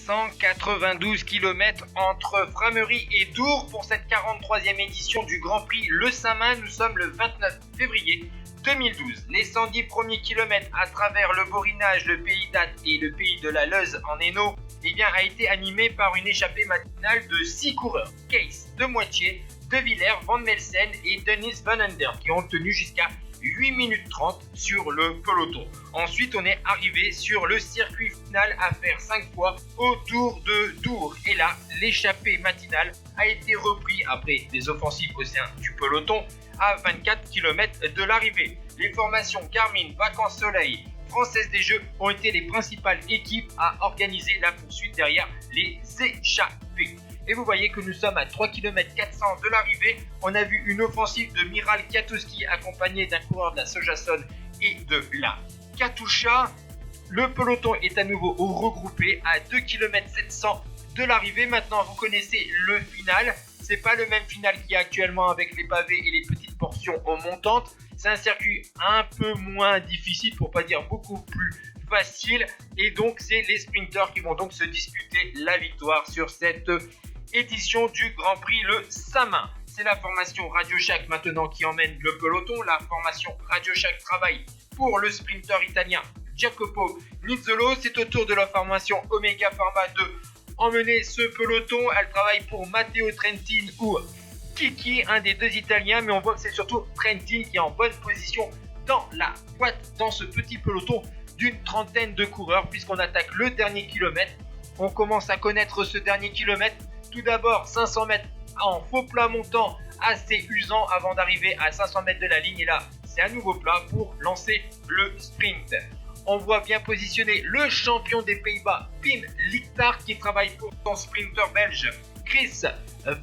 192 km entre Frameries et Dour pour cette 43e édition du Grand Prix Le Samin. Nous sommes le 29 février 2012. Les 110 premiers kilomètres à travers le Borinage, le pays d'Ath et le pays de la Leuze en Hainaut a été animé par une échappée matinale de 6 coureurs. Case, De Moitié, De Villers, Van Melsen et Dennis Van Under qui ont tenu jusqu'à 8 minutes 30 sur le peloton. Ensuite, on est arrivé sur le circuit final à faire 5 fois autour de Dour. Et là, l'échappée matinale a été reprise après des offensives au sein du peloton à 24 km de l'arrivée. Les formations Garmin, Vacances Soleil, Française des Jeux ont été les principales équipes à organiser la poursuite derrière les échappés. Et vous voyez que nous sommes à 3 km 400 de l'arrivée. On a vu une offensive de Miral Kwiatkowski accompagné d'un coureur de la Sojason et de la Katusha. Le peloton est à nouveau regroupé à 2 km 700 de l'arrivée. Maintenant, vous connaissez le final. C'est pas le même final qu'il y a actuellement avec les pavés et les petites portions montantes. C'est un circuit un peu moins difficile, pour pas dire beaucoup plus facile. Et donc, c'est les sprinters qui vont donc se disputer la victoire sur cette édition du Grand Prix Le Samin. C'est la formation Radio Shack maintenant qui emmène le peloton. La formation Radio Shack travaille pour le sprinter italien Jacopo Nizzolo. C'est au tour de la formation Omega Pharma de emmener ce peloton. Elle travaille pour Matteo Trentin ou Kiki, un des deux Italiens, mais on voit que c'est surtout Trentin qui est en bonne position dans la boîte dans ce petit peloton d'une trentaine de coureurs, puisqu'on attaque le dernier kilomètre. On commence à connaître ce dernier kilomètre. Tout d'abord 500 mètres en faux plat montant assez usant avant d'arriver à 500 mètres de la ligne, et là c'est un nouveau plat pour lancer le sprint. On voit bien positionner le champion des Pays-Bas, Pim Lichtar, qui travaille pour son sprinter belge Chris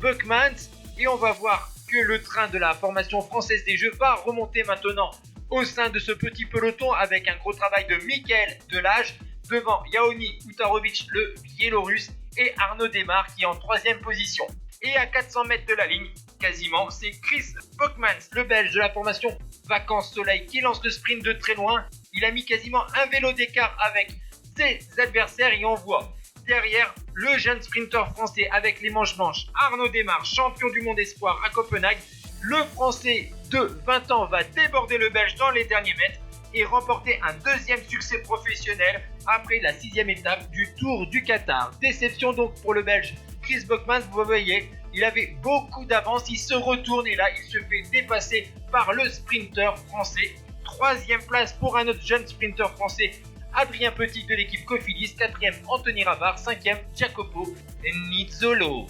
Buckmans, et on va voir que le train de la formation Française des Jeux va remonter maintenant au sein de ce petit peloton avec un gros travail de Michael Delage devant Yaoni Utarovic, le Biélorusse, et Arnaud Desmar qui est en 3e position. Et à 400 mètres de la ligne, quasiment, c'est Chris Buckmans, le Belge de la formation Vacances Soleil, qui lance le sprint de très loin. Il a mis quasiment un vélo d'écart avec ses adversaires et on voit derrière le jeune sprinter français avec les manches Arnaud Desmar, champion du monde espoir à Copenhague. Le français de 20 ans va déborder le Belge dans les derniers mètres et remporter un deuxième succès professionnel après la 6e étape du Tour du Qatar. Déception donc pour le Belge Chris Buckmans, vous voyez, il avait beaucoup d'avance, il se retourne et là il se fait dépasser par le sprinter français. 3e place pour un autre jeune sprinter français, Adrien Petit de l'équipe Cofidis, 4e Anthony Ravard, 5e Jacopo Nizzolo.